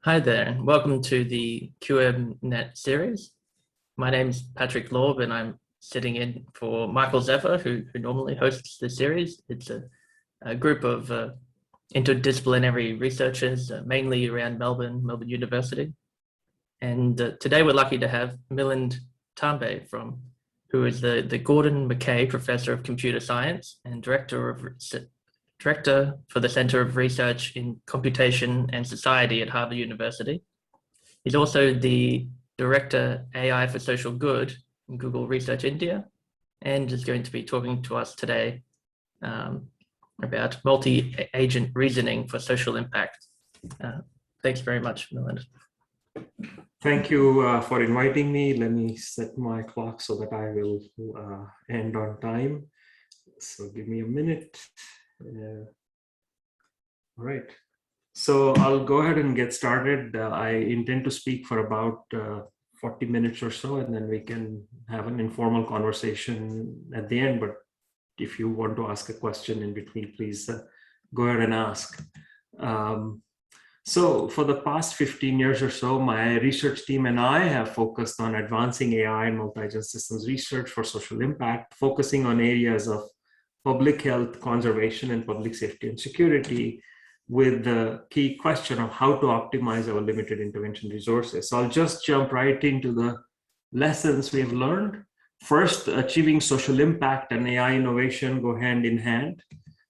Hi there, and welcome to the QMNET series. My name is Patrick Laub, and I'm sitting in for Michael Zephyr, who normally hosts the series. It's a group of interdisciplinary researchers, mainly around Melbourne University. And today we're lucky to have Milind Tambe, who is the Gordon McKay Professor of Computer Science and Director for the Center of Research in Computation and Society at Harvard University. He's also the Director AI for Social Good in Google Research India, and is going to be talking to us today about multi-agent reasoning for social impact. Thanks very much, Milind. Thank you for inviting me. Let me set my clock so that I will end on time. So give me a minute. All right, so I'll go ahead and get started. I intend to speak for about 40 minutes or so, and then we can have an informal conversation at the end. But if you want to ask a question in between, please go ahead and ask. So for the past 15 years or so, my research team and I have focused on advancing AI and multi-agent systems research for social impact, focusing on areas of public health, conservation, and public safety and security, with the key question of how to optimize our limited intervention resources. So I'll just jump right into the lessons we have learned. First, achieving social impact and AI innovation go hand in hand.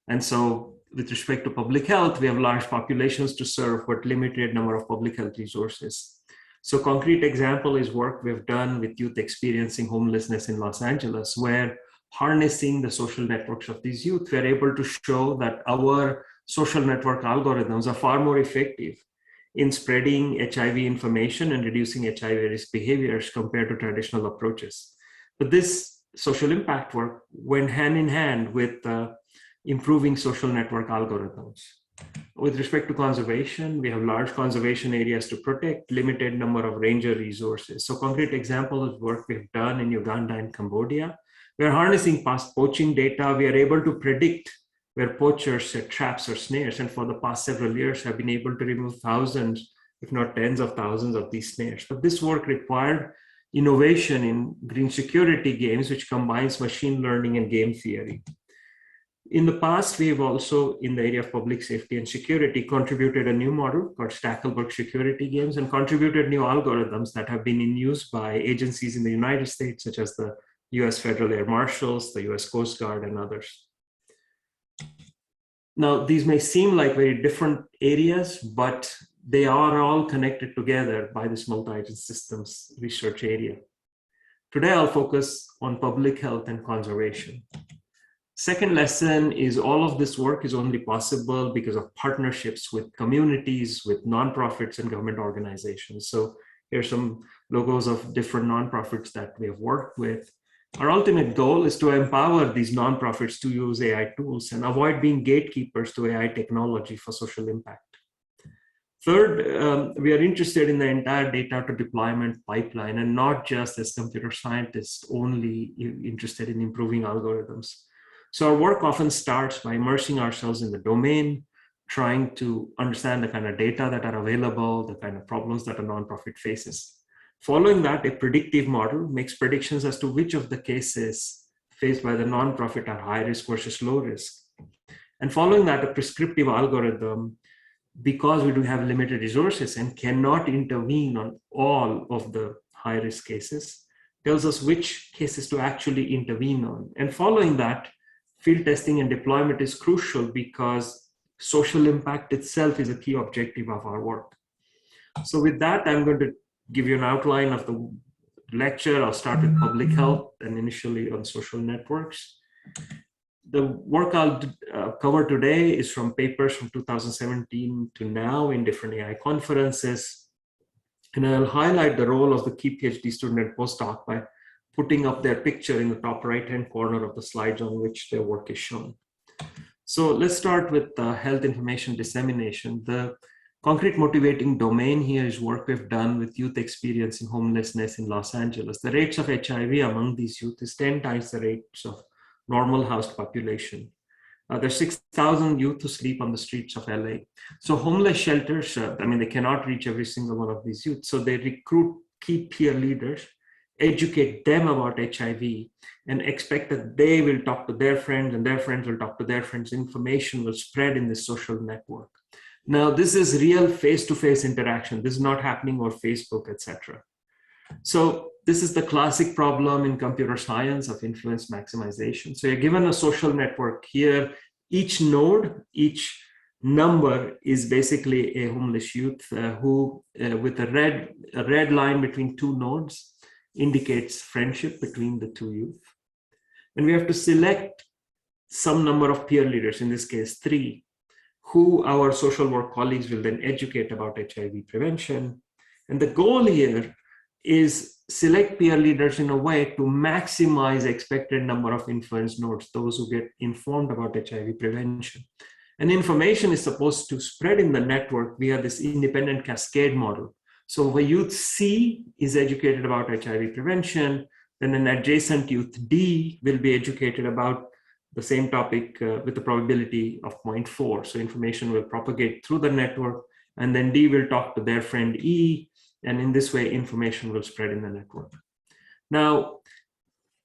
And so with respect to public health, we have large populations to serve, but limited number of public health resources. So concrete example is work we've done with youth experiencing homelessness in Los Angeles, where harnessing the social networks of these youth, we're able to show that our social network algorithms are far more effective in spreading HIV information and reducing HIV risk behaviors compared to traditional approaches. But this social impact work went hand in hand with improving social network algorithms. With respect to conservation, we have large conservation areas to protect, limited number of ranger resources. So concrete example of work we've done in Uganda and Cambodia. We are harnessing past poaching data. We are able to predict where poachers set traps or snares, and for the past several years have been able to remove thousands, if not tens of thousands of these snares. But this work required innovation in green security games, which combines machine learning and game theory. In the past, we have also, in the area of public safety and security, contributed a new model called Stackelberg security games, and contributed new algorithms that have been in use by agencies in the United States, such as the US Federal Air Marshals, the US Coast Guard, and others. Now, these may seem like very different areas, but they are all connected together by this multi-agent systems research area. Today, I'll focus on public health and conservation. Second lesson is all of this work is only possible because of partnerships with communities, with nonprofits and government organizations. So here's some logos of different nonprofits that we have worked with. Our ultimate goal is to empower these nonprofits to use AI tools and avoid being gatekeepers to AI technology for social impact. Third, we are interested in the entire data to deployment pipeline, and not just as computer scientists only interested in improving algorithms. So our work often starts by immersing ourselves in the domain, trying to understand the kind of data that are available, the kind of problems that a nonprofit faces. Following that, a predictive model makes predictions as to which of the cases faced by the nonprofit are high risk versus low risk. And following that, a prescriptive algorithm, because we do have limited resources and cannot intervene on all of the high risk cases, tells us which cases to actually intervene on. And following that, field testing and deployment is crucial because social impact itself is a key objective of our work. So with that, I'm going to give you an outline of the lecture. I'll start with public health and initially on social networks. The work I'll cover today is from papers from 2017 to now in different AI conferences. And I'll highlight the role of the key PhD student and postdoc by putting up their picture in the top right-hand corner of the slides on which their work is shown. So let's start with health information dissemination. The concrete motivating domain here is work we've done with youth experiencing homelessness in Los Angeles. The rates of HIV among these youth is 10 times the rates of normal housed population. There's 6,000 youth who sleep on the streets of LA. So homeless shelters, they cannot reach every single one of these youth. So they recruit key peer leaders, educate them about HIV, and expect that they will talk to their friends and their friends will talk to their friends. Information will spread in this social network. Now, this is real face-to-face interaction. This is not happening over Facebook, etc. So this is the classic problem in computer science of influence maximization. So you're given a social network here. Each node, each number is basically a homeless youth who, with a red line between two nodes, indicates friendship between the two youth. And we have to select some number of peer leaders, in this case 3, who our social work colleagues will then educate about HIV prevention. And the goal here is select peer leaders in a way to maximize expected number of influence nodes, those who get informed about HIV prevention. And information is supposed to spread in the network via this independent cascade model. So if a youth C is educated about HIV prevention, then an adjacent youth D will be educated about the same topic with a probability of 0.4. So information will propagate through the network, and then D will talk to their friend E, and in this way, information will spread in the network. Now,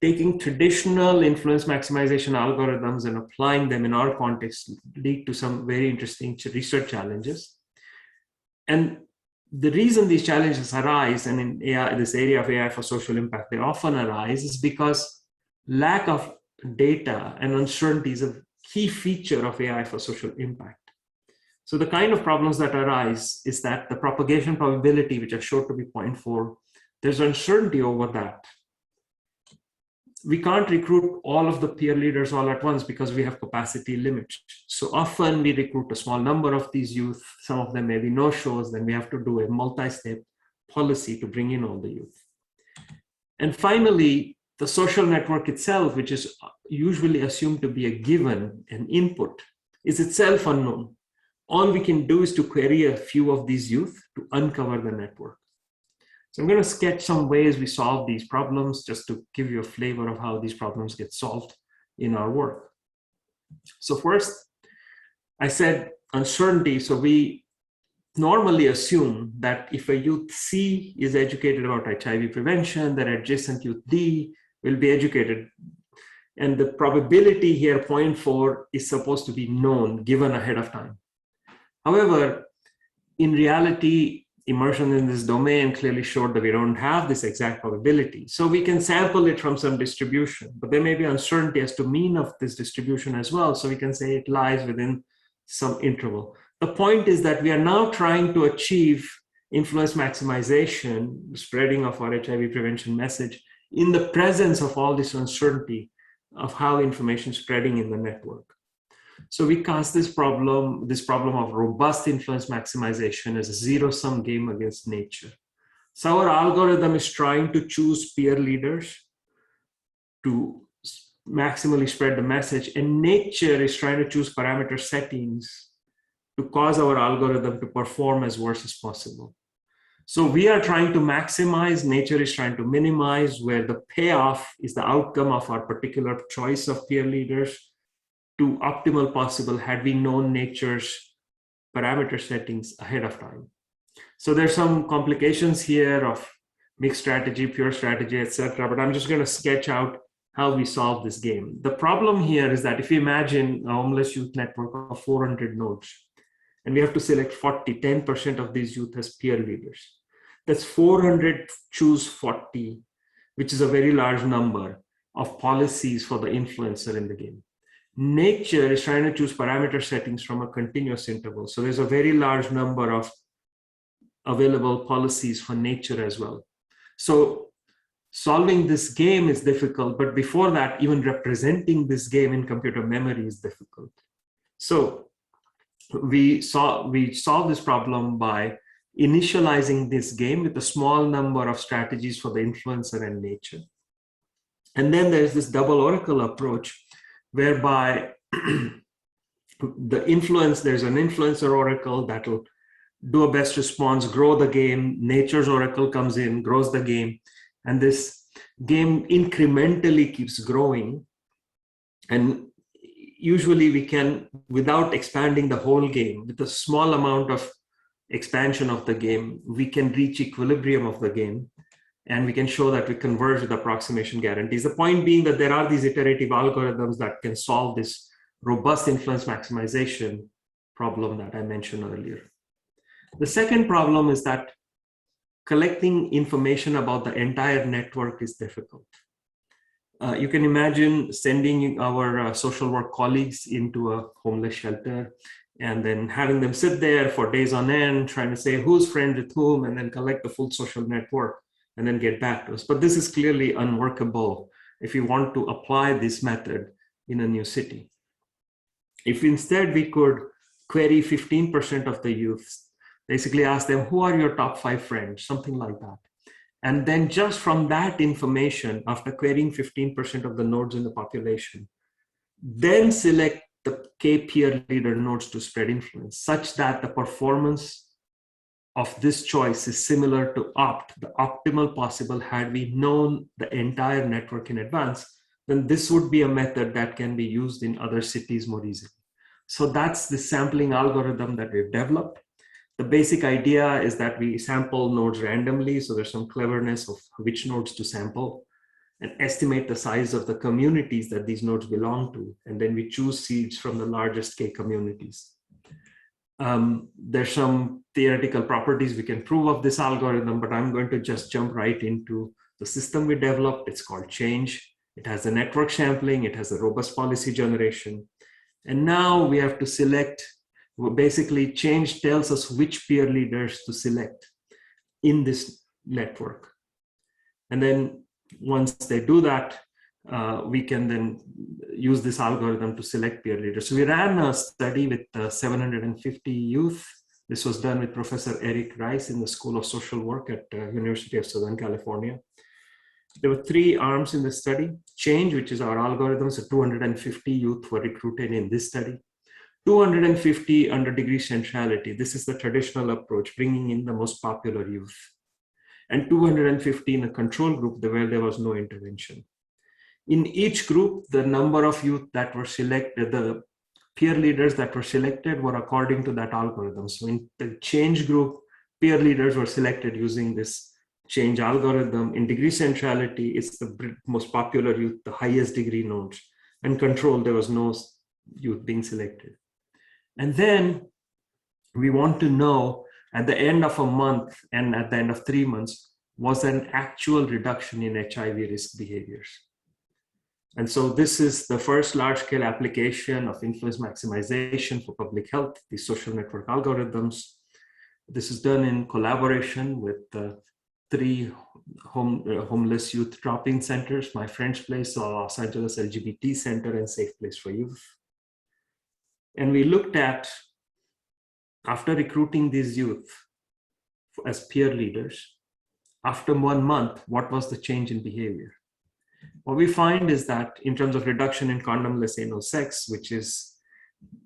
taking traditional influence maximization algorithms and applying them in our context lead to some very interesting research challenges. And the reason these challenges arise, and in AI, this area of AI for social impact, they often arise is because lack of data and uncertainty is a key feature of AI for social impact. So the kind of problems that arise is that the propagation probability, which I showed to be 0.4, there's uncertainty over that. We can't recruit all of the peer leaders all at once because we have capacity limits. So often we recruit a small number of these youth. Some of them may be no-shows. Then we have to do a multi-step policy to bring in all the youth. And finally, the social network itself, which is usually assumed to be a given, an input, is itself unknown. All we can do is to query a few of these youth to uncover the network. So I'm going to sketch some ways we solve these problems just to give you a flavor of how these problems get solved in our work. So first, I said uncertainty. So we normally assume that if a youth C is educated about HIV prevention, then adjacent youth D will be educated. And the probability here, 0.4, is supposed to be known, given ahead of time. However, in reality, immersion in this domain clearly showed that we don't have this exact probability. So we can sample it from some distribution, but there may be uncertainty as to mean of this distribution as well. So we can say it lies within some interval. The point is that we are now trying to achieve influence maximization, spreading of our HIV prevention message in the presence of all this uncertainty of how information is spreading in the network. So we cast this problem of robust influence maximization as a zero-sum game against nature. So our algorithm is trying to choose peer leaders to maximally spread the message, and nature is trying to choose parameter settings to cause our algorithm to perform as worse as possible. So we are trying to maximize, nature is trying to minimize, where the payoff is the outcome of our particular choice of peer leaders to optimal possible had we known nature's parameter settings ahead of time. So there's some complications here of mixed strategy, pure strategy, etc. But I'm just going to sketch out how we solve this game. The problem here is that if you imagine a homeless youth network of 400 nodes, and we have to select 10% of these youth as peer leaders. That's 400 choose 40, which is a very large number of policies for the influencer in the game. Nature is trying to choose parameter settings from a continuous interval. So there's a very large number of available policies for nature as well. So solving this game is difficult, but before that, even representing this game in computer memory is difficult. So we solve this problem by initializing this game with a small number of strategies for the influencer and nature. And then there's this double oracle approach, whereby there's an influencer oracle that will do a best response, grow the game. Nature's oracle comes in, grows the game. And this game incrementally keeps growing. And usually we can, without expanding the whole game, with a small amount of expansion of the game, we can reach equilibrium of the game, and we can show that we converge with approximation guarantees. The point being that there are these iterative algorithms that can solve this robust influence maximization problem that I mentioned earlier. The second problem is that collecting information about the entire network is difficult. You can imagine sending our social work colleagues into a homeless shelter and then having them sit there for days on end, trying to say who's friends with whom, and then collect the full social network and then get back to us. But this is clearly unworkable if you want to apply this method in a new city. If instead we could query 15% of the youth, basically ask them, who are your top 5 friends, something like that. And then just from that information, after querying 15% of the nodes in the population, then select the K peer leader nodes to spread influence, such that the performance of this choice is similar to opt, the optimal possible. Had we known the entire network in advance, then this would be a method that can be used in other cities more easily. So that's the sampling algorithm that we've developed. The basic idea is that we sample nodes randomly, so there's some cleverness of which nodes to sample, and estimate the size of the communities that these nodes belong to, and then we choose seeds from the largest K communities. There's some theoretical properties we can prove of this algorithm, but I'm going to just jump right into the system we developed. It's called Change. It has the network sampling, it has a robust policy generation, and now we have to select. Basically, Change tells us which peer leaders to select in this network. And then once they do that, we can then use this algorithm to select peer leaders. So we ran a study with 750 youth. This was done with Professor Eric Rice in the School of Social Work at University of Southern California. There were 3 arms in the study. Change, which is our algorithm, so 250 youth were recruited in this study. 250 under degree centrality. This is the traditional approach, bringing in the most popular youth. And 250 in a control group where there was no intervention. In each group, the number of youth that were selected, the peer leaders that were selected were according to that algorithm. So in the Change group, peer leaders were selected using this Change algorithm. In degree centrality, it's the most popular youth, the highest degree nodes. And control, there was no youth being selected. And then we want to know at the end of a month and at the end of 3 months, was there an actual reduction in HIV risk behaviors? And so this is the first large-scale application of influence maximization for public health, these social network algorithms. This is done in collaboration with 3 homeless youth drop-in centers, My Friend's Place, Los Angeles LGBT Center, and Safe Place for Youth. And we looked at, after recruiting these youth as peer leaders, after 1 month, what was the change in behavior? What we find is that in terms of reduction in condomless anal sex, which is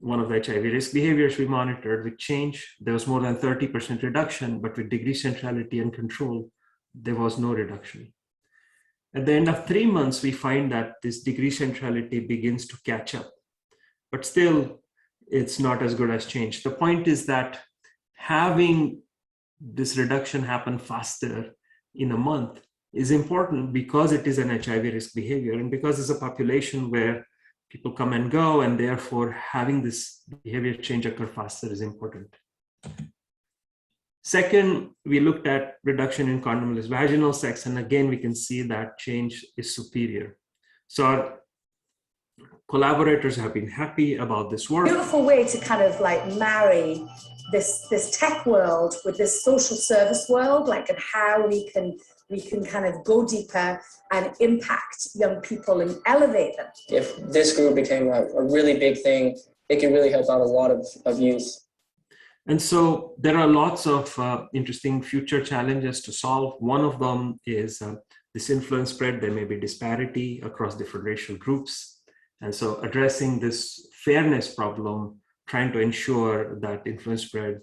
one of the HIV risk behaviors we monitored, with Change, there was more than 30% reduction, but with degree centrality and control, there was no reduction. At the end of 3 months, we find that this degree centrality begins to catch up, but still, it's not as good as Change. The point is that having this reduction happen faster in a month is important because it is an HIV risk behavior and because it's a population where people come and go, and therefore having this behavior change occur faster is important. Second, we looked at reduction in condomless vaginal sex, and again, we can see that Change is superior. So our collaborators have been happy about this work. Beautiful way to kind of like marry this tech world with this social service world, like, and how we can kind of go deeper and impact young people and elevate them. If this group became a really big thing, it could really help out a lot of youth. And so there are lots of interesting future challenges to solve. One of them is this influence spread. There may be disparity across different racial groups. And so addressing this fairness problem, trying to ensure that influence spread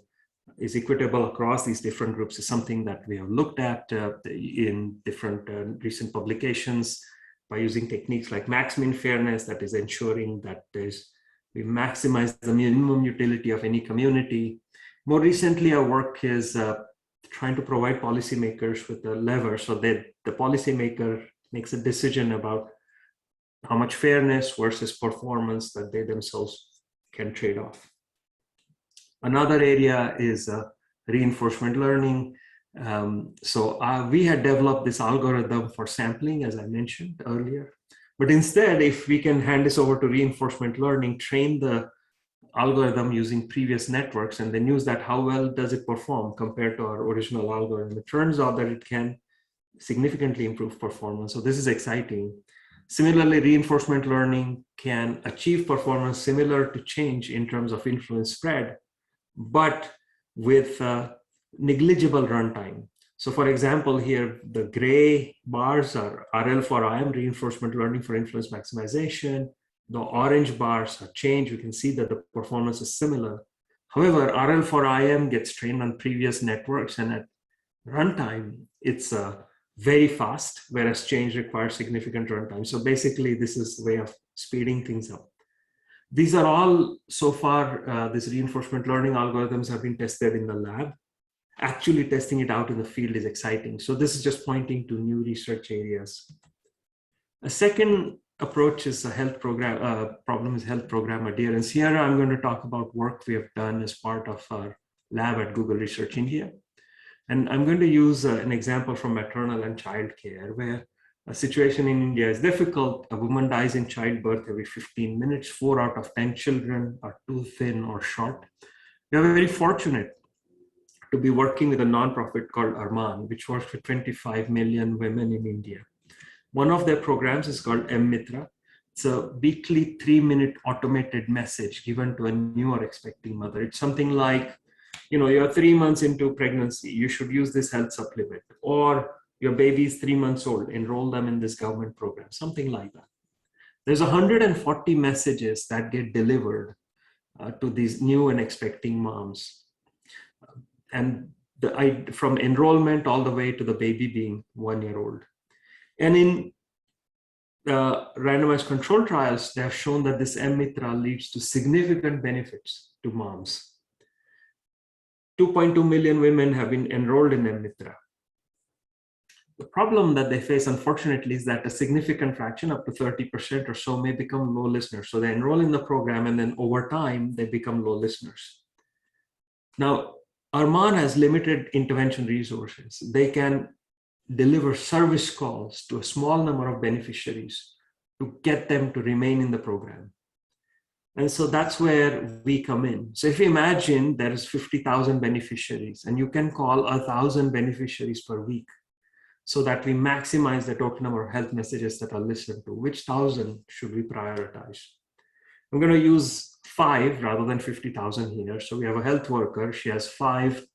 is equitable across these different groups, is something that we have looked at in different recent publications by using techniques like max-min fairness, that is ensuring that there's We maximize the minimum utility of any community. More recently, our work is trying to provide policymakers with a lever so that the policymaker makes a decision about how much fairness versus performance that they themselves can trade off. Another area is reinforcement learning. We had developed this algorithm for sampling, as I mentioned earlier. But instead, if we can hand this over to reinforcement learning, train the algorithm using previous networks, and then use that, how well does it perform compared to our original algorithm? It turns out that it can significantly improve performance. So this is exciting. Similarly, reinforcement learning can achieve performance similar to change in terms of influence spread, but with negligible runtime. So for example, here, the gray bars are RL for IM, reinforcement learning for influence maximization. The orange bars are change. We can see that the performance is similar. However, RL for IM gets trained on previous networks, and at runtime, it's very fast, whereas change requires significant runtime. So basically, this is a way of speeding things up. These are all, so far, these reinforcement learning algorithms have been tested in the lab. Actually testing it out in the field is exciting. So this is just pointing to new research areas. A second approach is a health program, problem is health program adherence. Here, I'm going to talk about work we have done as part of our lab at Google Research India. And I'm going to use an example from maternal and child care, where a situation in India is difficult. A woman dies in childbirth every 15 minutes. 4 out of 10 children are too thin or short. We are very fortunate to be working with a nonprofit called Arman, which works with 25 million women in India. One of their programs is called M-Mitra. It's a weekly 3-minute automated message given to a new or expecting mother. It's something like, you're 3 months into pregnancy, you should use this health supplement, or your baby is 3 months old, enroll them in this government program, something like that. There's 140 messages that get delivered to these new and expecting moms. And from enrollment all the way to the baby being 1 year old. And in randomized control trials, they have shown that this M-Mitra leads to significant benefits to moms. 2.2 million women have been enrolled in M-Mitra. The problem that they face, unfortunately, is that a significant fraction, up to 30% or so, may become low listeners. So they enroll in the program, and then over time, they become low listeners. Now, Arman has limited intervention resources. They can deliver service calls to a small number of beneficiaries to get them to remain in the program. And so that's where we come in. So if you imagine there is 50,000 beneficiaries, and you can call 1,000 beneficiaries per week, so that we maximize the total number of health messages that are listened to. Which 1,000 should we prioritize? I'm going to use 5 rather than 50,000 here. So we have a health worker. She has 5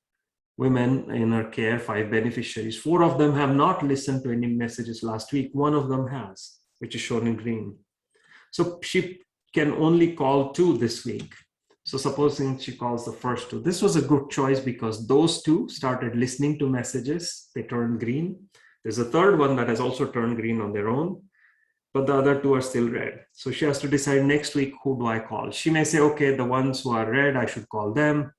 women in her care, 5 beneficiaries. 4 of them have not listened to any messages last week. 1 of them has, which is shown in green. So she can only call 2 this week. So supposing she calls the first 2, this was a good choice because those 2 started listening to messages. They turned green. There's a third one that has also turned green on their own, but the other 2 are still red. So she has to decide next week, who do I call? She may say, okay, the ones who are red, I should call them.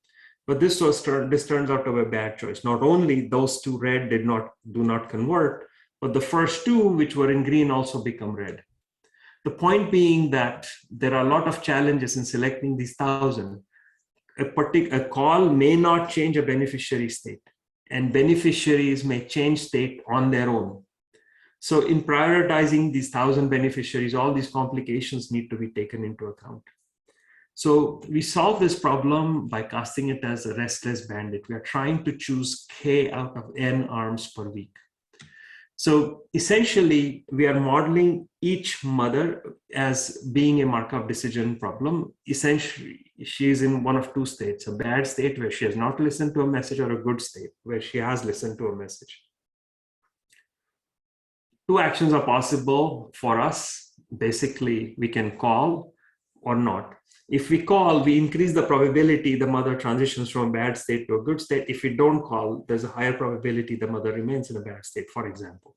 But this turns out to be a bad choice. Not only those 2 red do not convert, but the first 2, which were in green, also become red. The point being that there are a lot of challenges in selecting these 1,000. A call may not change a beneficiary state, and beneficiaries may change state on their own. So in prioritizing these 1,000 beneficiaries, all these complications need to be taken into account. So we solve this problem by casting it as a restless bandit. We are trying to choose K out of N arms per week. So essentially, we are modeling each mother as being a Markov decision problem. Essentially, she is in one of 2 states, a bad state where she has not listened to a message, or a good state where she has listened to a message. 2 actions are possible for us. Basically, we can call or not. If we call, we increase the probability the mother transitions from a bad state to a good state. If we don't call, there's a higher probability the mother remains in a bad state, for example.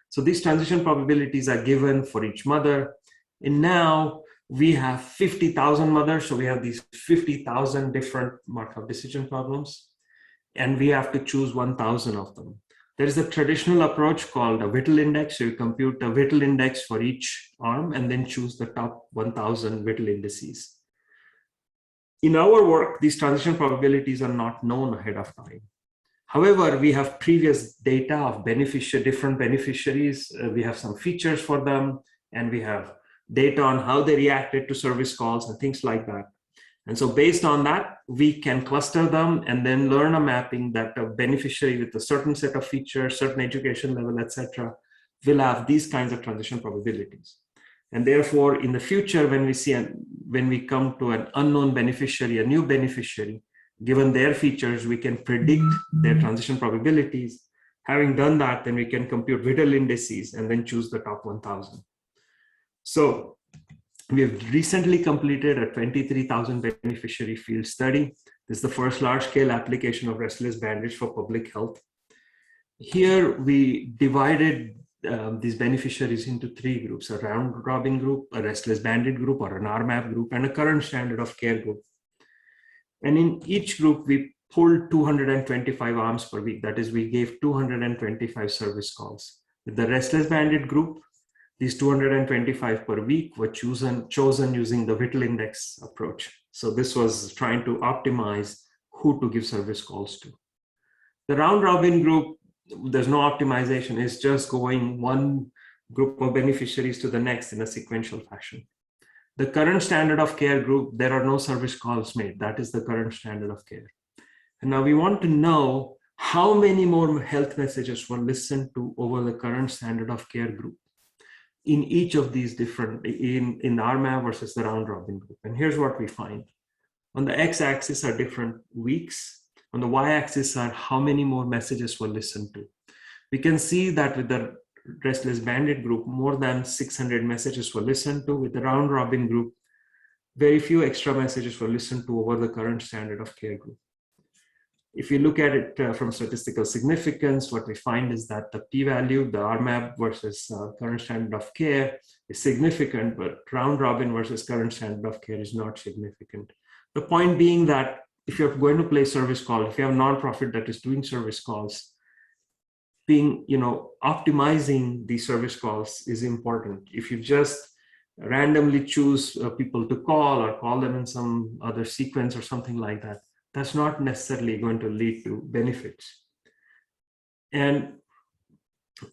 So these transition probabilities are given for each mother. And now we have 50,000 mothers, so we have these 50,000 different Markov decision problems, and we have to choose 1,000 of them. There is a traditional approach called a Whittle index. So you compute a Whittle index for each arm and then choose the top 1,000 Whittle indices. In our work, these transition probabilities are not known ahead of time. However, we have previous data of different beneficiaries. We have some features for them, and we have data on how they reacted to service calls and things like that. And so based on that, we can cluster them and then learn a mapping that a beneficiary with a certain set of features, certain education level, etc., will have these kinds of transition probabilities. And therefore, in the future, when we come to an unknown beneficiary, a new beneficiary, given their features, we can predict their transition probabilities. Having done that, then we can compute Whittle indices and then choose the top 1,000. So we have recently completed a 23,000 beneficiary field study. This is the first large-scale application of restless bandits for public health. Here, we divided these beneficiaries into 3 groups: a round-robin group, a restless bandit group, or an RMAP group, and a current standard of care group. And in each group, we pulled 225 arms per week. That is, we gave 225 service calls. With the restless bandit group, these 225 per week were chosen using the Whittle index approach. So this was trying to optimize who to give service calls to. The round-robin group, there's no optimization. It's just going one group of beneficiaries to the next in a sequential fashion. The current standard of care group, there are no service calls made. That is the current standard of care. And now we want to know how many more health messages were listened to over the current standard of care group in each of these different, in the RMAP versus the round-robin group. And here's what we find. On the x-axis are different weeks. On the y-axis are how many more messages were listened to. We can see that with the restless bandit group, more than 600 messages were listened to. With the round-robin group, very few extra messages were listened to over the current standard of care group. If you look at it from statistical significance, what we find is that the p-value, the RMAP versus current standard of care is significant, but round-robin versus current standard of care is not significant. The point being that if you're going to play service call, if you have a nonprofit that is doing service calls, optimizing these service calls is important. If you just randomly choose people to call or call them in some other sequence or something like that, that's not necessarily going to lead to benefits. And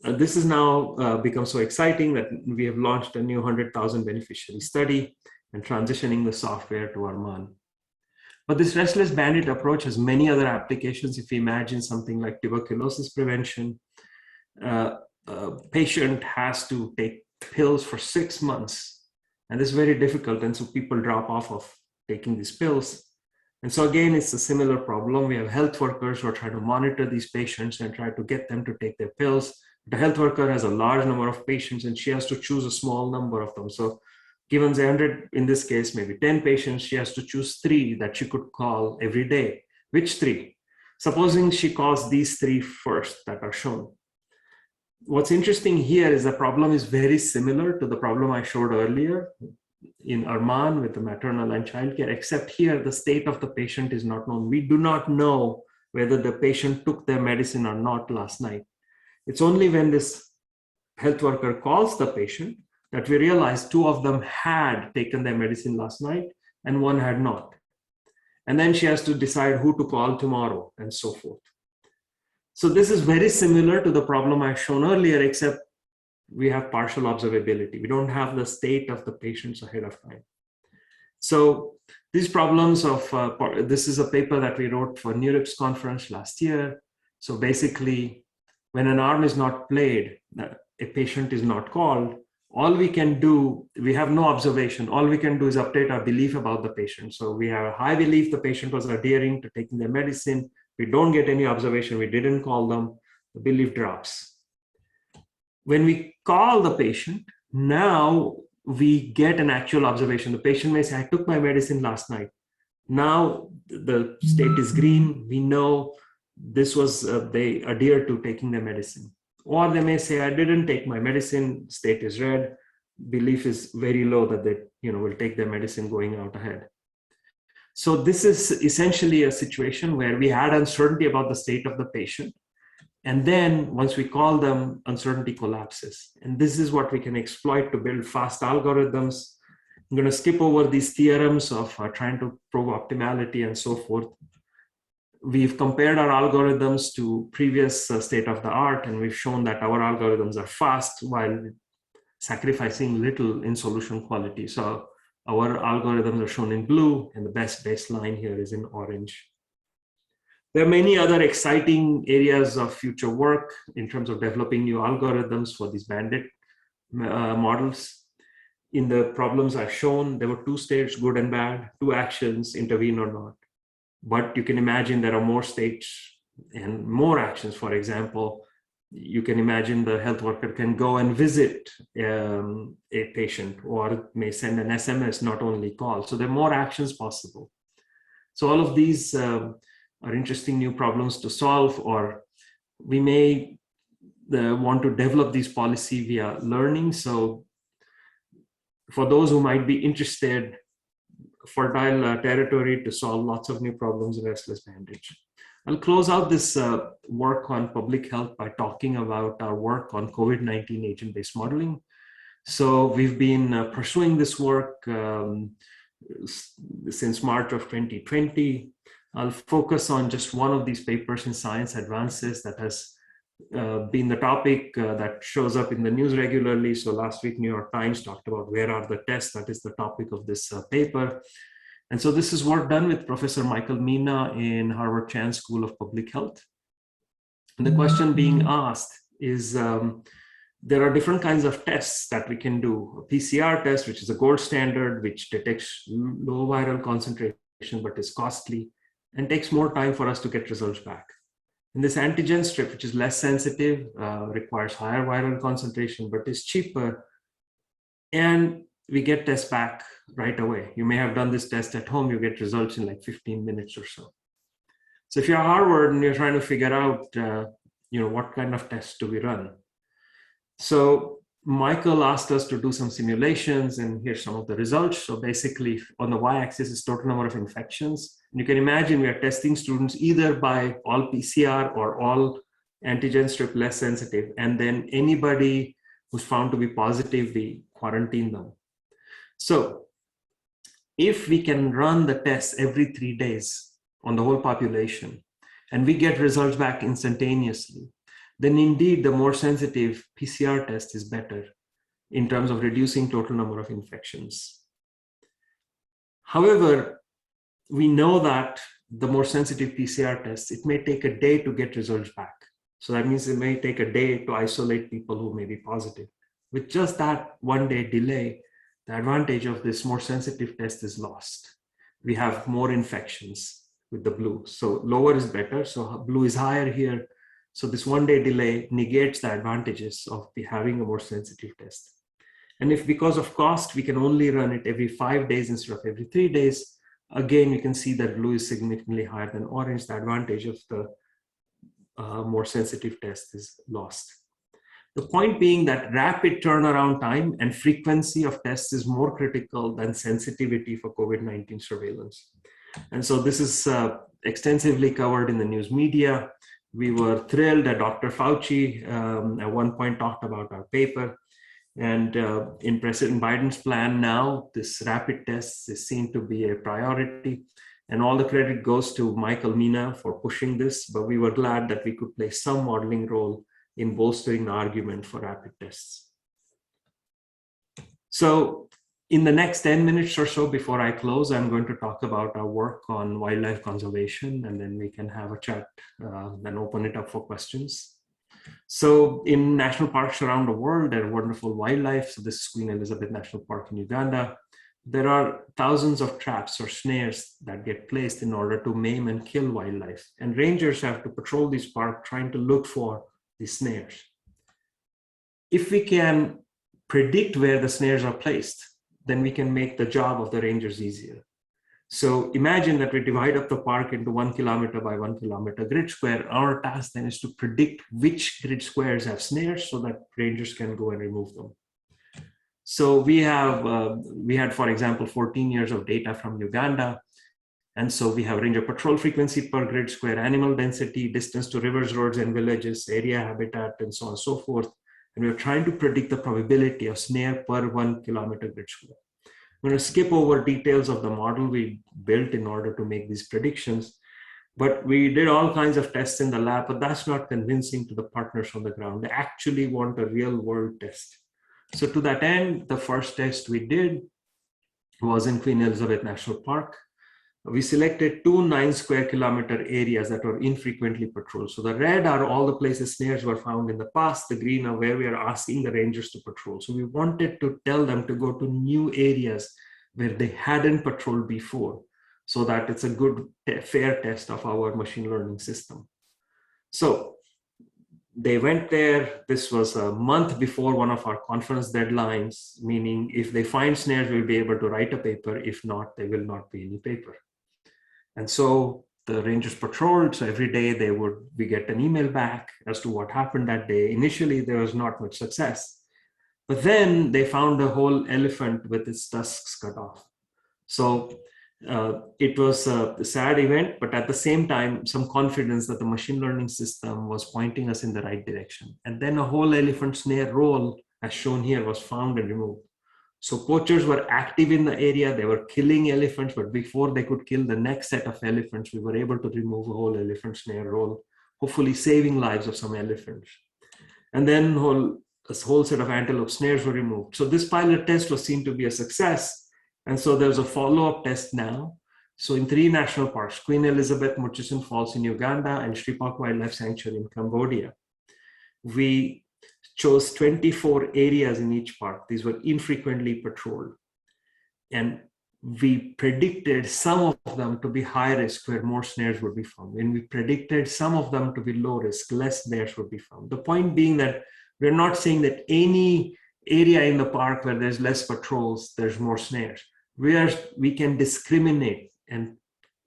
this has now become so exciting that we have launched a new 100,000 beneficiary study and transitioning the software to Arman. But this restless bandit approach has many other applications. If you imagine something like tuberculosis prevention, a patient has to take pills for 6 months, and this is very difficult, and so people drop off of taking these pills. And so again, it's a similar problem. We have health workers who are trying to monitor these patients and try to get them to take their pills. The health worker has a large number of patients and she has to choose a small number of them. So given the 100, in this case, maybe 10 patients, she has to choose 3 that she could call every day. Which 3? Supposing she calls these 3 first that are shown. What's interesting here is the problem is very similar to the problem I showed earlier in Arman with the maternal and child care, except here the state of the patient is not known. We do not know whether the patient took their medicine or not last night. It's only when this health worker calls the patient that we realize 2 of them had taken their medicine last night and 1 had not. And then she has to decide who to call tomorrow and so forth. So this is very similar to the problem I've shown earlier, except we have partial observability. We don't have the state of the patients ahead of time. So these problems of, this is a paper that we wrote for NeurIPS conference last year. So basically, when an arm is not played, a patient is not called, all we can do, we have no observation. All we can do is update our belief about the patient. So we have a high belief the patient was adhering to taking their medicine. We don't get any observation. We didn't call them. The belief drops. When we call the patient, now we get an actual observation. The patient may say, I took my medicine last night. Now the state is green. We know this was, they adhere to taking their medicine. Or they may say, I didn't take my medicine, state is red. belief is very low that they will take their medicine going out ahead. So this is essentially a situation where we had uncertainty about the state of the patient. And then once we call them, uncertainty collapses. And this is what we can exploit to build fast algorithms. I'm going to skip over these theorems of trying to prove optimality and so forth. We've compared our algorithms to previous state of the art, and we've shown that our algorithms are fast while sacrificing little in solution quality. So our algorithms are shown in blue, and the best baseline here is in orange. There are many other exciting areas of future work in terms of developing new algorithms for these bandit models. In the problems I've shown, there were 2 states, good and bad, 2 actions, intervene or not. But you can imagine there are more states and more actions. For example, you can imagine the health worker can go and visit a patient, or may send an SMS, not only call. So there are more actions possible. So all of these are interesting new problems to solve, or we may want to develop these policy via learning. So for those who might be interested, fertile territory to solve lots of new problems in restless bandits. I'll close out this work on public health by talking about our work on COVID-19 agent-based modeling. So we've been pursuing this work since March of 2020. I'll focus on just one of these papers in Science Advances that has been the topic that shows up in the news regularly. So last week, New York Times talked about where are the tests. That is the topic of this paper. And so this is work done with Professor Michael Mina in Harvard Chan School of Public Health. And the question being asked is, there are different kinds of tests that we can do. A PCR test, which is a gold standard, which detects low viral concentration, but is costly and takes more time for us to get results back. And this antigen strip, which is less sensitive, requires higher viral concentration, but is cheaper. And we get tests back right away. You may have done this test at home, you get results in like 15 minutes or so. So if you're at Harvard and you're trying to figure out, what kind of tests do we run? So Michael asked us to do some simulations, and here's some of the results. So basically on the y-axis is total number of infections. And you can imagine we are testing students either by all PCR or all antigen strip less sensitive. And then anybody who's found to be positive, we quarantine them. So if we can run the tests every 3 days on the whole population, and we get results back instantaneously, then indeed the more sensitive PCR test is better in terms of reducing total number of infections. However, we know that the more sensitive PCR tests, it may take a day to get results back. So that means it may take a day to isolate people who may be positive. With just that 1 day delay, the advantage of this more sensitive test is lost. We have more infections with the blue. So lower is better. So blue is higher here. So this 1 day delay negates the advantages of having a more sensitive test. And if because of cost, we can only run it every 5 days instead of every 3 days, again, you can see that blue is significantly higher than orange. The advantage of the more sensitive test is lost. The point being that rapid turnaround time and frequency of tests is more critical than sensitivity for COVID-19 surveillance. And so this is extensively covered in the news media. We were thrilled that Dr. Fauci at one point talked about our paper. And in President Biden's plan now, this rapid test is seen to be a priority. And all the credit goes to Michael Mina for pushing this, but we were glad that we could play some modeling role in bolstering the argument for rapid tests. So in the next 10 minutes or so before I close, I'm going to talk about our work on wildlife conservation, and then we can have a chat and open it up for questions. So in national parks around the world, there are wonderful wildlife. So this is Queen Elizabeth National Park in Uganda. There are thousands of traps or snares that get placed in order to maim and kill wildlife. And rangers have to patrol these parks trying to look for these snares. If we can predict where the snares are placed, then we can make the job of the rangers easier. So imagine that we divide up the park into 1 kilometer by 1 kilometer grid square. Our task then is to predict which grid squares have snares so that rangers can go and remove them. So we had, for example, 14 years of data from Uganda. And so we have ranger patrol frequency per grid square, animal density, distance to rivers, roads, and villages, area, habitat, and so on and so forth. And we're trying to predict the probability of snare per 1 kilometer grid square. I'm going to skip over details of the model we built in order to make these predictions. But we did all kinds of tests in the lab, but that's not convincing to the partners on the ground. They actually want a real world test. So to that end, the first test we did was in Queen Elizabeth National Park. We selected 2 9 square kilometer areas that were infrequently patrolled. So the red are all the places snares were found in the past. The green are where we are asking the rangers to patrol. So we wanted to tell them to go to new areas where they hadn't patrolled before, so that it's a good, fair test of our machine learning system. So they went there. This was a month before one of our conference deadlines, meaning if they find snares, we'll be able to write a paper. If not, there will not be any paper. And so the rangers patrolled. So every day we get an email back as to what happened that day. Initially, there was not much success, but then they found a whole elephant with its tusks cut off. So it was a sad event, but at the same time, some confidence that the machine learning system was pointing us in the right direction. And then a whole elephant snare roll, as shown here, was found and removed. So poachers were active in the area. They were killing elephants, but before they could kill the next set of elephants, we were able to remove a whole elephant snare roll, hopefully saving lives of some elephants. And then a whole set of antelope snares were removed. So this pilot test was seen to be a success. And so there's a follow-up test now. So in 3 national parks, Queen Elizabeth, Murchison Falls in Uganda, and Sripak Wildlife Sanctuary in Cambodia, we chose 24 areas in each park. These were infrequently patrolled. And we predicted some of them to be high risk, where more snares would be found. And we predicted some of them to be low risk, less snares would be found. The point being that we're not saying that any area in the park where there's less patrols, there's more snares. We can discriminate and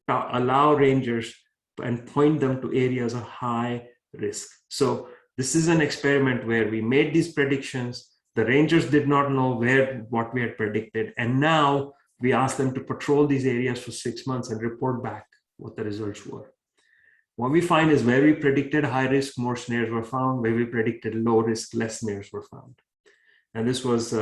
allow rangers and point them to areas of high risk. So this is an experiment where we made these predictions. The rangers did not know what we had predicted. And now we asked them to patrol these areas for 6 months and report back what the results were. What we find is where we predicted high risk, more snares were found. Where we predicted low risk, less snares were found. And this was,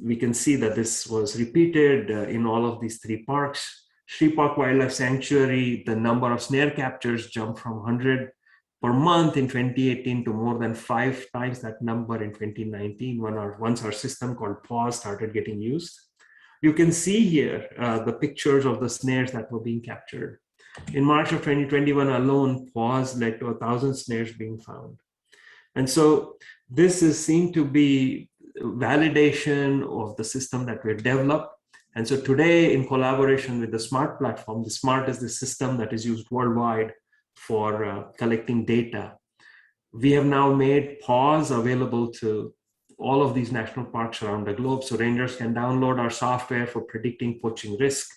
we can see that this was repeated in all of these 3 parks. Sripak Wildlife Sanctuary, the number of snare captures jumped from 100 per month in 2018 to more than 5 times that number in 2019 once our system called PAWS started getting used. You can see here the pictures of the snares that were being captured. In March of 2021 alone, PAWS led to 1,000 snares being found. And so this is seen to be validation of the system that we've developed. And so today, in collaboration with the SMART platform, the SMART is the system that is used worldwide for collecting data. We have now made PAWS available to all of these national parks around the globe, so rangers can download our software for predicting poaching risk.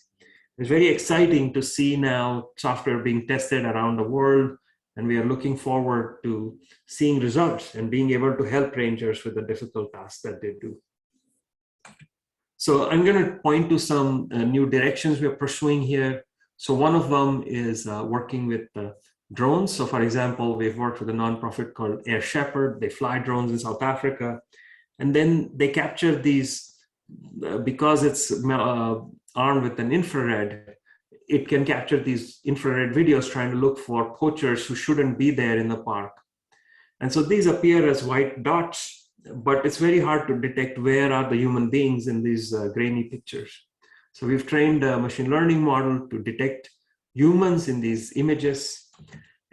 It's very exciting to see now software being tested around the world, and we are looking forward to seeing results and being able to help rangers with the difficult tasks that they do. So I'm going to point to some new directions we're pursuing here. So one of them is working with drones. So for example, we've worked with a nonprofit called Air Shepherd. They fly drones in South Africa. And then they capture these, because it's armed with an infrared, it can capture these infrared videos trying to look for poachers who shouldn't be there in the park. And so these appear as white dots, but it's very hard to detect where are the human beings in these grainy pictures. So we've trained a machine learning model to detect humans in these images,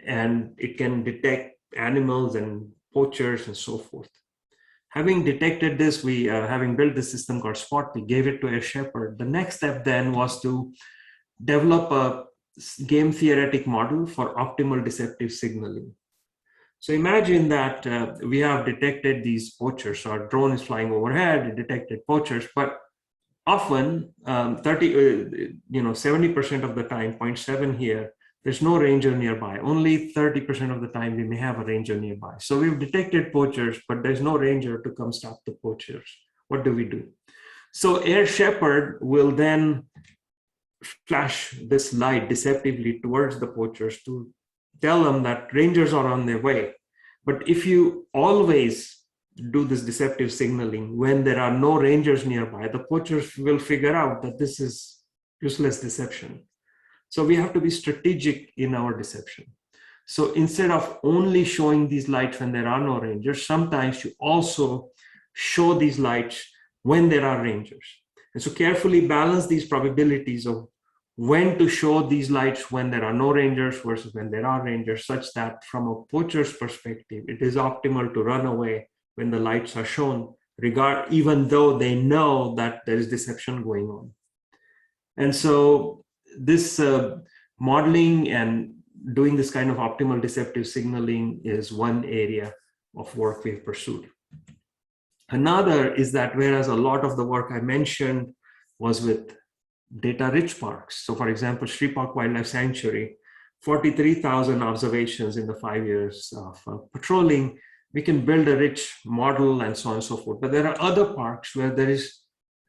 and it can detect animals and poachers and so forth. Having detected this, we having built this system called Spot, we gave it to Air Shepherd. The next step then was to develop a game theoretic model for optimal deceptive signaling. So imagine that we have detected these poachers. So our drone is flying overhead, it detected poachers, but often 70% of the time, 0.7 here, there's no ranger nearby. Only 30% of the time we may have a ranger nearby. So we've detected poachers, but there's no ranger to come stop the poachers. What do we do? So Air Shepherd will then flash this light deceptively towards the poachers to tell them that rangers are on their way. But if you always do this deceptive signaling when there are no rangers nearby, the poachers will figure out that this is useless deception. So we have to be strategic in our deception. So instead of only showing these lights when there are no rangers, sometimes you also show these lights when there are rangers. And so carefully balance these probabilities of when to show these lights when there are no rangers versus when there are rangers, such that from a poacher's perspective, it is optimal to run away when the lights are shown, even though they know that there is deception going on. And so this modeling and doing this kind of optimal deceptive signaling is one area of work we've pursued. Another is that whereas a lot of the work I mentioned was with data-rich parks. So for example, Sri Park Wildlife Sanctuary, 43,000 observations in the 5 years of patrolling. We can build a rich model and so on and so forth. But there are other parks where there is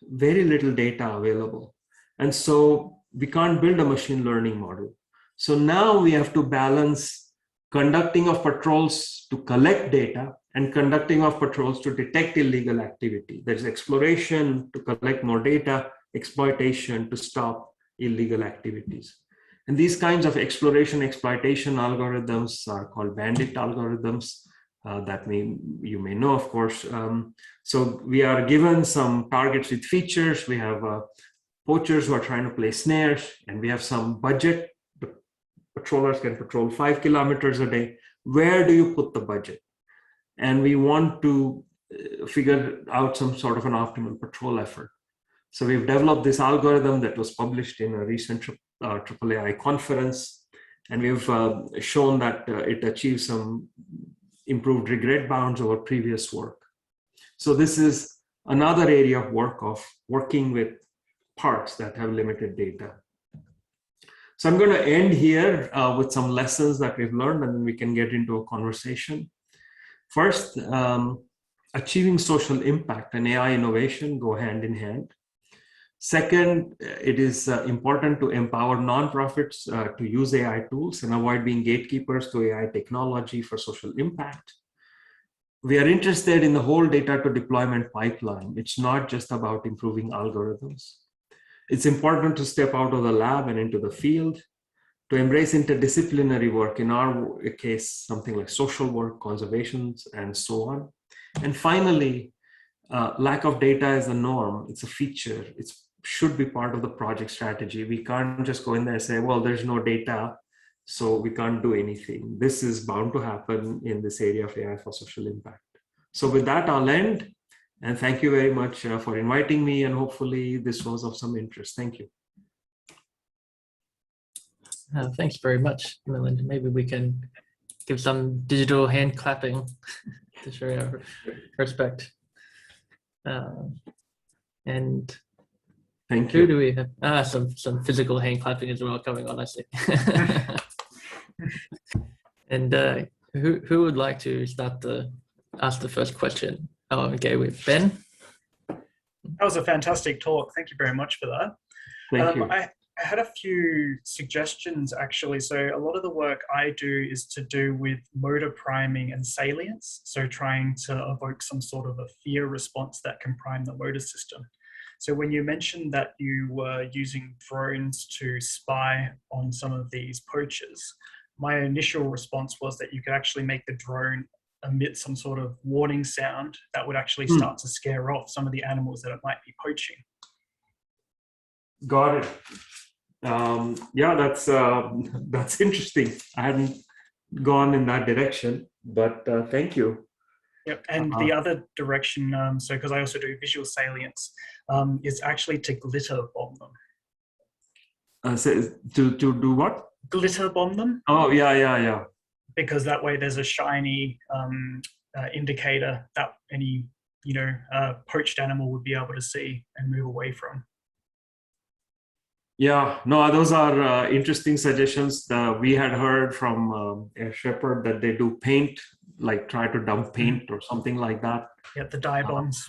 very little data available. And so we can't build a machine learning model. So now we have to balance conducting of patrols to collect data and conducting of patrols to detect illegal activity. There's exploration to collect more data, exploitation to stop illegal activities. And these kinds of exploration exploitation algorithms are called Bandit algorithms that you may know, of course. So we are given some targets with features. We have poachers who are trying to place snares, and we have some budget. The patrollers can patrol 5 kilometers a day. Where do you put the budget? And we want to figure out some sort of an optimal patrol effort. So we've developed this algorithm that was published in a recent AAAI conference, and we've shown that it achieves some improved regret bounds over previous work. So this is another area of work of working with parks that have limited data. So I'm going to end here with some lessons that we've learned, and then we can get into a conversation. First, achieving social impact and AI innovation go hand in hand. Second, it is important to empower nonprofits to use AI tools and avoid being gatekeepers to AI technology for social impact. We are interested in the whole data to deployment pipeline. It's not just about improving algorithms. It's important to step out of the lab and into the field, to embrace interdisciplinary work, in our case, something like social work, conservation, and so on. And finally, lack of data is the norm. It's a feature. It should be part of the project strategy. We can't just go in there and say, well, there's no data, so we can't do anything. This is bound to happen in this area of AI for social impact. So with that, I'll end. And thank you very much for inviting me. And hopefully this was of some interest. Thank you. Thanks very much, Milind. Maybe we can give some digital hand clapping to show our respect. And thank you. Who do we have? Some physical hand clapping as well coming on, I see. And who would like to start ask the first question? Oh, okay, with Ben. That was a fantastic talk. Thank you very much for that. Thank you. I had a few suggestions, actually. So a lot of the work I do is to do with motor priming and salience. So trying to evoke some sort of a fear response that can prime the motor system. So when you mentioned that you were using drones to spy on some of these poachers, my initial response was that you could actually make the drone emit some sort of warning sound that would actually start to scare off some of the animals that it might be poaching. Got it. Yeah, that's interesting. I hadn't gone in that direction, but thank you. Yep. And the other direction, so because I also do visual salience, is actually to glitter bomb them. So to do what? Glitter bomb them. Oh, yeah. Because that way there's a shiny indicator that any poached animal would be able to see and move away from. Yeah, no, those are interesting suggestions. We had heard from Air Shepherd that they do paint, like try to dump paint or something like that. Yeah, the dye bombs.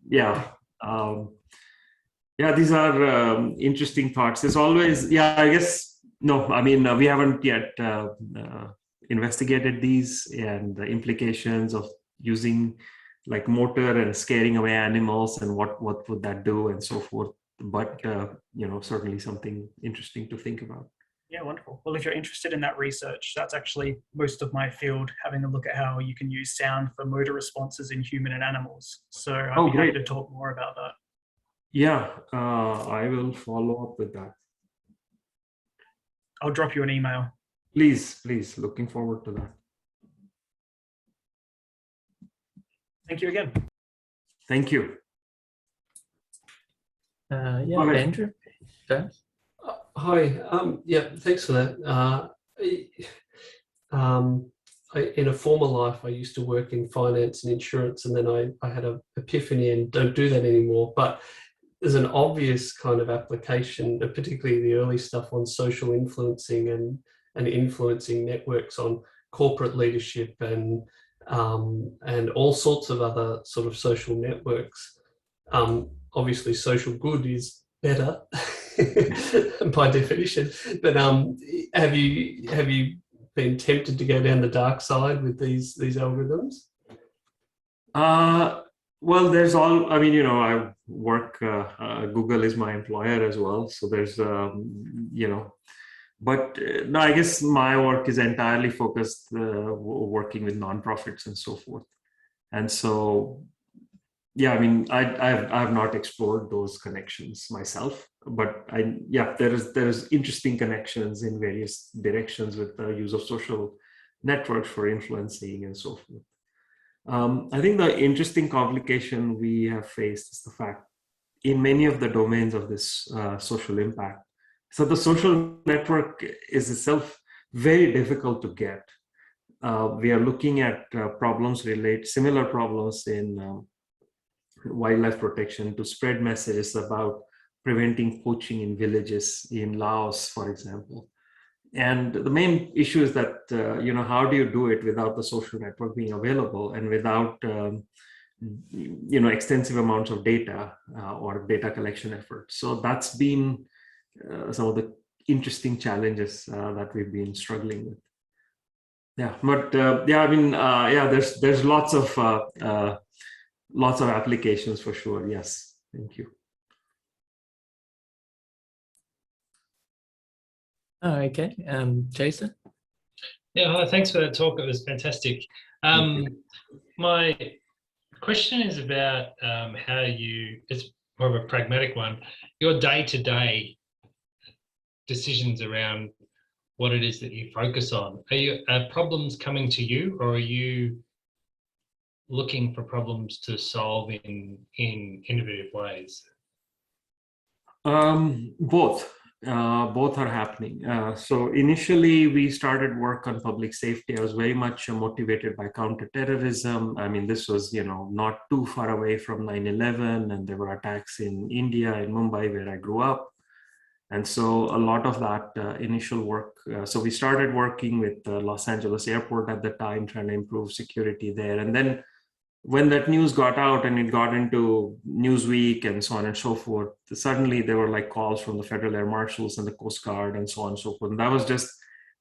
Yeah, Yeah, these are interesting thoughts. There's always, yeah, I guess, no, I mean, we haven't yet investigated these and the implications of using like motor and scaring away animals and what would that do and so forth. But, certainly something interesting to think about. Yeah, wonderful. Well, if you're interested in that research, that's actually most of my field, having a look at how you can use sound for motor responses in human and animals. So I'd be happy to talk more about that. Yeah, I will follow up with that. I'll drop you an email. Please, looking forward to that. Thank you again. Thank you. Yeah, Andrew. Hi. Yeah, thanks for that. In a former life, I used to work in finance and insurance, and then I had an epiphany and don't do that anymore. But there's an obvious kind of application, particularly the early stuff on social influencing and influencing networks on corporate leadership and all sorts of other sort of social networks. Obviously, social good is better by definition. But have you been tempted to go down the dark side with these algorithms? Well, there's all, I mean, I work, Google is my employer as well. So there's, but no, I guess my work is entirely focused working with nonprofits and so forth. And so, yeah, I mean, I have not explored those connections myself, but there's interesting connections in various directions with the use of social networks for influencing and so forth. I think the interesting complication we have faced is the fact in many of the domains of this social impact. So the social network is itself very difficult to get. We are looking at similar problems in wildlife protection to spread messages about preventing poaching in villages in Laos, for example. And the main issue is that, how do you do it without the social network being available and without, extensive amounts of data or data collection efforts? So that's been some of the interesting challenges that we've been struggling with. Yeah, but there's lots of applications for sure. Yes, thank you. Oh, okay. Jason? Yeah, hi, thanks for that talk. It was fantastic. My question is about how it's more of a pragmatic one, your day-to-day decisions around what it is that you focus on. Are problems coming to you, or are you looking for problems to solve in innovative ways? Both are happening. So initially we started work on public safety. I was very much motivated by counterterrorism. I mean, this was, not too far away from 9/11, and there were attacks in India, in Mumbai, where I grew up. And so a lot of that initial work, so we started working with Los Angeles Airport at the time, trying to improve security there. And then when that news got out and it got into Newsweek and so on and so forth, suddenly there were like calls from the Federal Air Marshals and the Coast Guard and so on and so forth. And that was just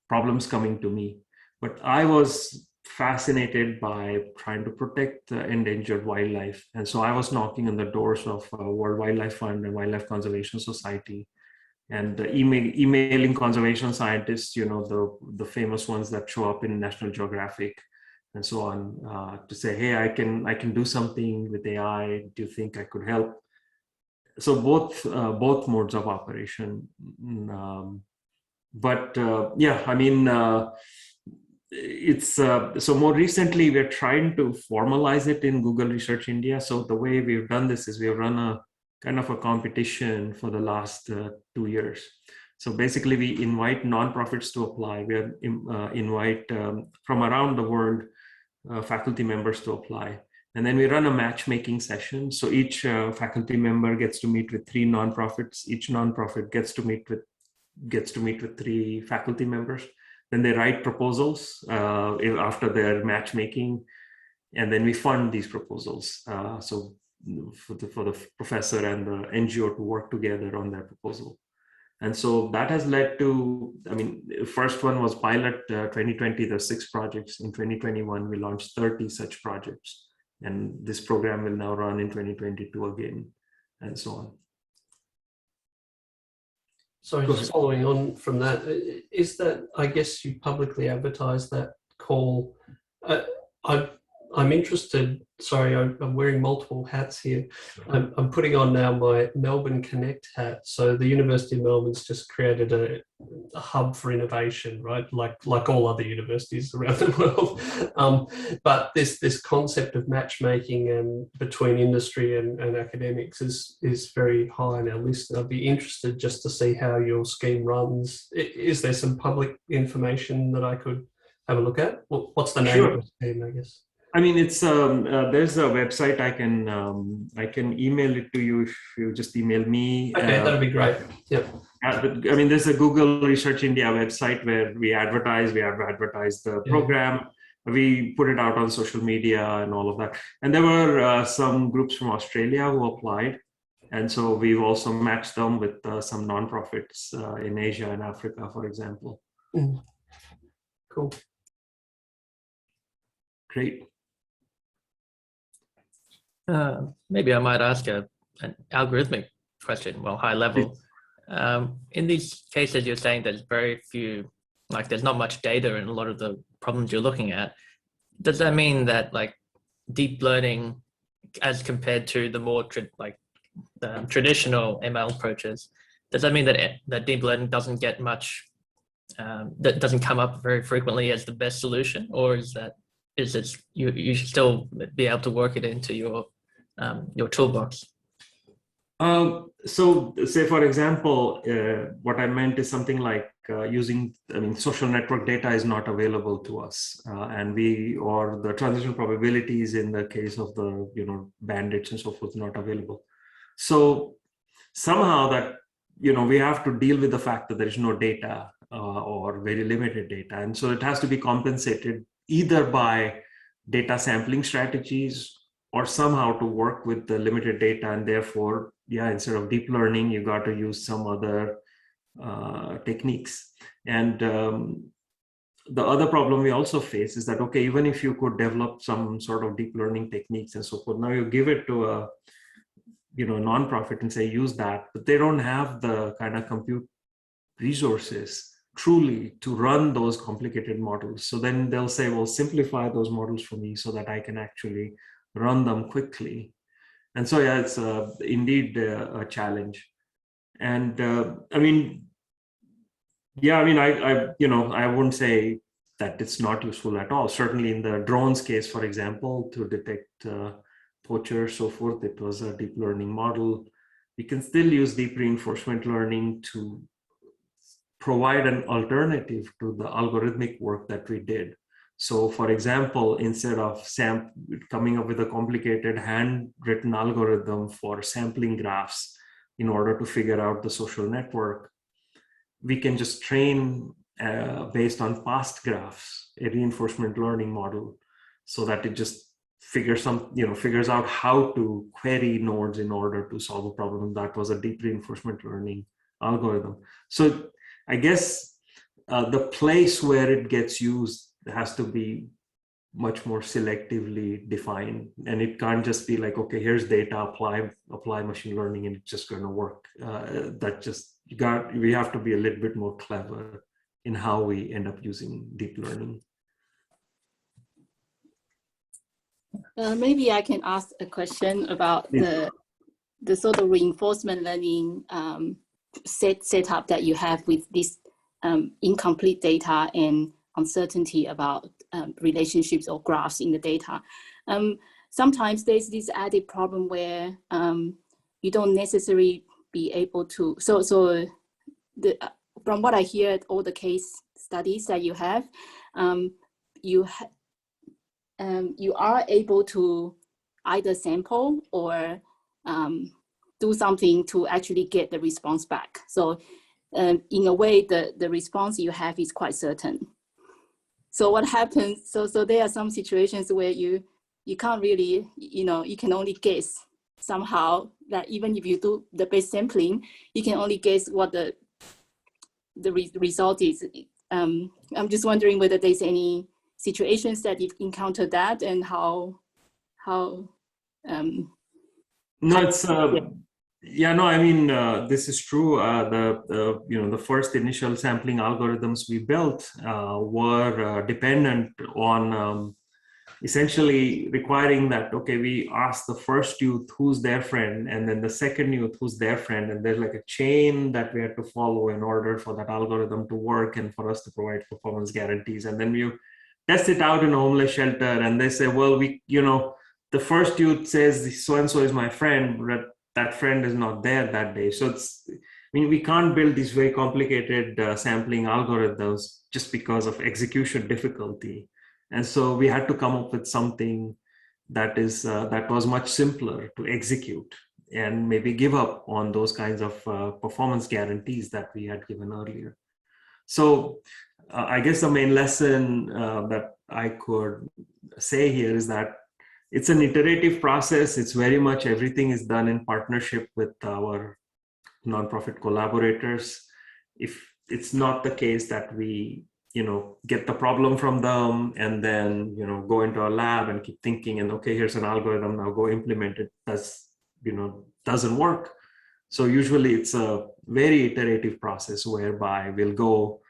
problems coming to me. But I was fascinated by trying to protect endangered wildlife. And so I was knocking on the doors of World Wildlife Fund and Wildlife Conservation Society, and emailing conservation scientists, the famous ones that show up in National Geographic and so on, to say, hey, I can do something with AI. Do you think I could help? So both modes of operation. It's so more recently we're trying to formalize it in Google Research India. So the way we've done this is we have run a kind of a competition for the last 2 years. So basically we invite nonprofits to apply. We invite from around the world faculty members to apply. And then we run a matchmaking session. So each faculty member gets to meet with 3 nonprofits. Each nonprofit gets to meet with 3 faculty members. Then they write proposals after their matchmaking, and then we fund these proposals. So for the professor and the NGO to work together on that proposal. And so that has led to, I mean, the first one was pilot 2020, there's 6 projects. In 2021, we launched 30 such projects. And this program will now run in 2022 again, and so on. So just following on from that, is that, I guess you publicly advertised that call. I'm interested, sorry, I'm wearing multiple hats here. I'm putting on now my Melbourne Connect hat. So the University of Melbourne's just created a hub for innovation, right? Like all other universities around the world. But this concept of matchmaking and between industry and academics is very high on our list. I'd be interested just to see how your scheme runs. Is there some public information that I could have a look at? What's the name of the scheme, I guess? I mean, it's there's a website. I can email it to you if you just email me. Okay, that'd be great. Yep. I mean, there's a Google Research India website where we advertise. We have advertised the program. We put it out on social media and all of that. And there were some groups from Australia who applied, and so we've also matched them with some nonprofits in Asia and Africa, for example. Cool. Great. Maybe I might ask an algorithmic question, well, high level. In these cases, you're saying there's very few, like there's not much data in a lot of the problems you're looking at. Does that mean that like deep learning, as compared to the more traditional ML approaches, does that mean that deep learning doesn't get much, that doesn't come up very frequently as the best solution, or is it you should still be able to work it into your toolbox? So say, for example, what I meant is something like using, I mean, social network data is not available to us, or the transition probabilities in the case of the, bandits and so forth, not available. So somehow that, we have to deal with the fact that there is no data or very limited data. And so it has to be compensated either by data sampling strategies or somehow to work with the limited data, and therefore, instead of deep learning, you got to use some other techniques. And the other problem we also face is that, okay, even if you could develop some sort of deep learning techniques and so forth, now you give it to a nonprofit and say, use that, but they don't have the kind of compute resources truly to run those complicated models. So then they'll say, well, simplify those models for me so that I can actually run them quickly. And so, it's indeed a challenge. And I wouldn't say that it's not useful at all. Certainly in the drones case, for example, to detect poachers, so forth, it was a deep learning model. We can still use deep reinforcement learning to provide an alternative to the algorithmic work that we did. So for example, instead of coming up with a complicated handwritten algorithm for sampling graphs in order to figure out the social network, we can just train based on past graphs, a reinforcement learning model, so that it just figures out how to query nodes in order to solve a problem. That was a deep reinforcement learning algorithm. So I guess the place where it gets used has to be much more selectively defined, and it can't just be like, okay, here's data, apply machine learning, and it's just going to work. We have to be a little bit more clever in how we end up using deep learning. Maybe I can ask a question about the sort of reinforcement learning setup that you have with this incomplete data and uncertainty about relationships or graphs in the data. Sometimes there's this added problem where you don't necessarily be able to, from what I hear, all the case studies that you have, you are able to either sample or do something to actually get the response back. So in a way, the response you have is quite certain. So what happens, so there are some situations where you can't really, you can only guess somehow that even if you do the base sampling, you can only guess what the result is. I'm just wondering whether there's any situations that you've encountered that, and how. No, it's yeah, no, I mean, this is true. The first initial sampling algorithms we built were dependent on essentially requiring that, okay, we ask the first youth who's their friend, and then the second youth who's their friend, and there's like a chain that we had to follow in order for that algorithm to work and for us to provide performance guarantees. And then you test it out in a homeless shelter, and they say, well, the first youth says so-and-so is my friend, but that friend is not there that day. So we can't build these very complicated sampling algorithms just because of execution difficulty. And so we had to come up with something that was much simpler to execute and maybe give up on those kinds of performance guarantees that we had given earlier. So I guess the main lesson that I could say here is that it's an iterative process. It's very much everything is done in partnership with our nonprofit collaborators. If it's not the case that we, get the problem from them and then, go into a lab and keep thinking and okay, here's an algorithm, now go implement it, doesn't work. So usually it's a very iterative process whereby we'll go,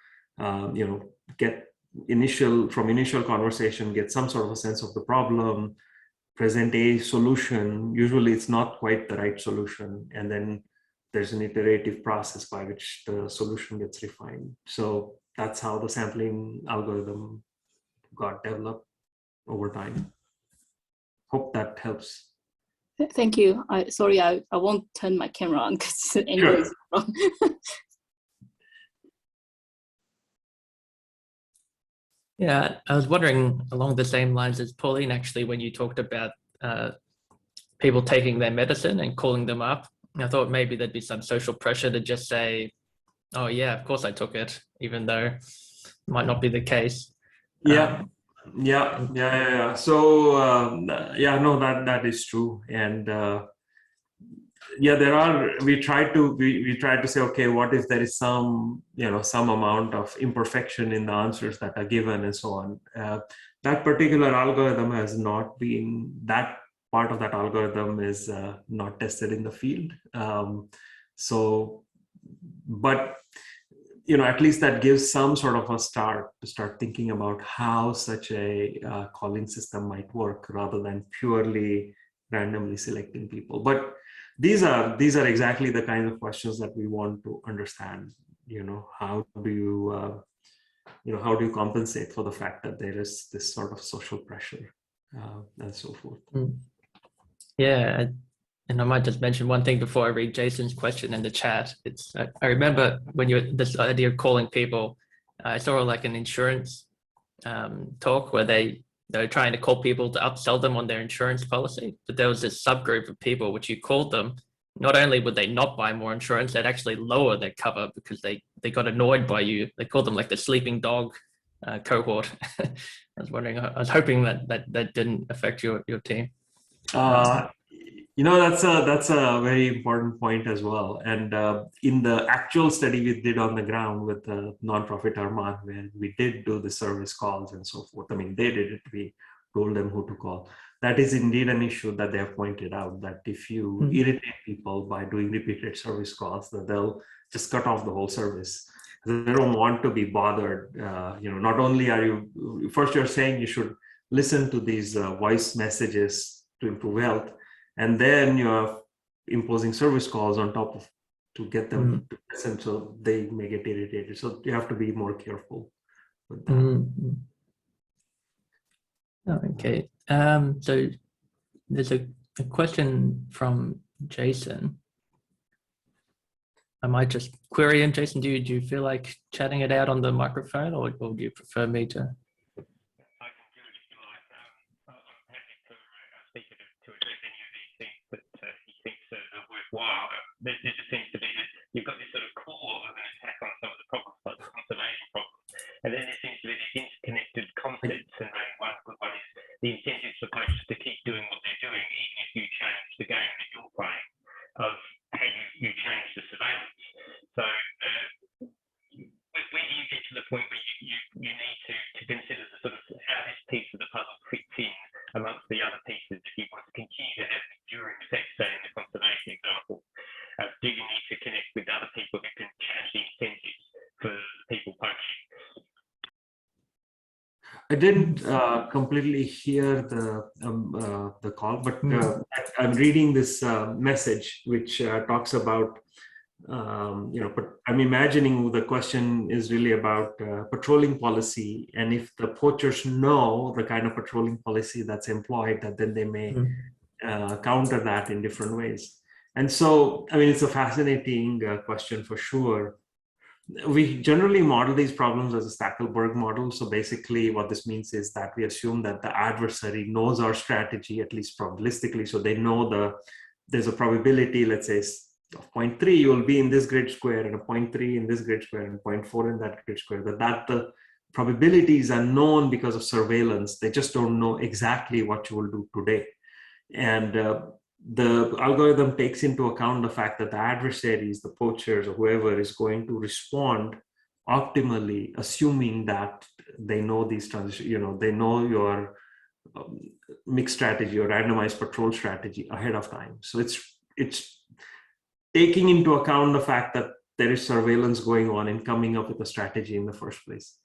get initial conversation, get some sort of a sense of the problem, present a solution. Usually it's not quite the right solution. And then there's an iterative process by which the solution gets refined. So that's how the sampling algorithm got developed over time. Hope that helps. Thank you. Sorry, I won't turn my camera on because the angle is wrong. Yeah, I was wondering along the same lines as Pauline, actually, when you talked about people taking their medicine and calling them up, I thought maybe there'd be some social pressure to just say, oh yeah, of course I took it, even though it might not be the case. Yeah. So that is true. And we try to say, okay, what if there is some amount of imperfection in the answers that are given and so on. That particular algorithm has not been, that part of that algorithm is not tested in the field. But at least that gives some sort of a start to start thinking about how such a calling system might work rather than purely randomly selecting people. But these are exactly the kind of questions that we want to understand. How do you compensate for the fact that there is this sort of social pressure and so forth. Yeah, and I might just mention one thing before I read Jason's question in the chat. It's I remember when this idea of calling people, I saw like an insurance talk where they're trying to call people to upsell them on their insurance policy, but there was this subgroup of people which you called them, not only would they not buy more insurance, they'd actually lower their cover because they got annoyed by you. They called them like the sleeping dog cohort. I was wondering, I was hoping that didn't affect your team. That's a very important point as well. And in the actual study we did on the ground with the nonprofit Arman, where we did do the service calls and so forth. I mean, they did it. We told them who to call. That is indeed an issue that they have pointed out, that if you irritate people by doing repeated service calls, that they'll just cut off the whole service. They don't want to be bothered. Not only are you, first you're saying you should listen to these voice messages to improve health, and then you're imposing service calls on top of to get them to listen, so they may get irritated. So you have to be more careful with that. Okay. So there's a question from Jason. I might just query him. Jason, do you feel like chatting it out on the microphone, or do you prefer me to? I can do it if you like. I'm happy for a speaker to address any of these things that he thinks are worthwhile. There just seems to be that you've got this sort of core of an attack on some of the problems, like the conservation problems, and then there seems to be these interconnected concepts. And one good one is the incentives for coaches to keep doing what they're doing, even if you change the game that you're point where you need to consider the sort of how this piece of the puzzle fits in amongst the other pieces if you want to continue to have enduring effects, say in the conservation example. Do you need to connect with other people who can change the incentives for people poaching? I didn't completely hear the call, but I'm reading this message which talks about, but I'm imagining the question is really about patrolling policy, and if the poachers know the kind of patrolling policy that's employed, that then they may counter that in different ways. And so, I mean, it's a fascinating question for sure. We generally model these problems as a Stackelberg model. So basically what this means is that we assume that the adversary knows our strategy, at least probabilistically. So they know there's a probability, let's say, of 0.3, you will be in this grid square, and a 0.3 in this grid square, and 0.4 in that grid square. That the probabilities are known because of surveillance. They just don't know exactly what you will do today. And the algorithm takes into account the fact that the adversaries, the poachers, or whoever is going to respond optimally, assuming that they know these transitions, they know your mixed strategy or randomized patrol strategy ahead of time. So it's taking into account the fact that there is surveillance going on and coming up with a strategy in the first place.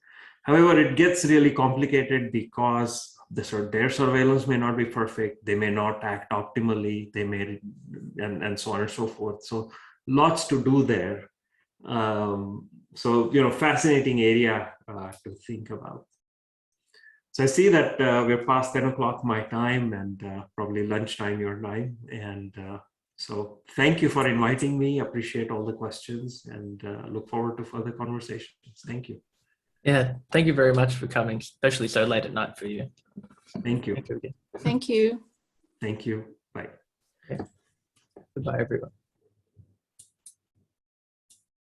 However, it gets really complicated because their surveillance may not be perfect, they may not act optimally, they may, and so on and so forth. So lots to do there. So, fascinating area to think about. So I see that we're past 10 o'clock my time, and probably lunchtime your time. And so thank you for inviting me. Appreciate all the questions, and look forward to further conversations. Thank you. Yeah, thank you very much for coming, especially so late at night for you. Thank you. Thank you. Thank you. Bye. Yeah. Goodbye, everyone.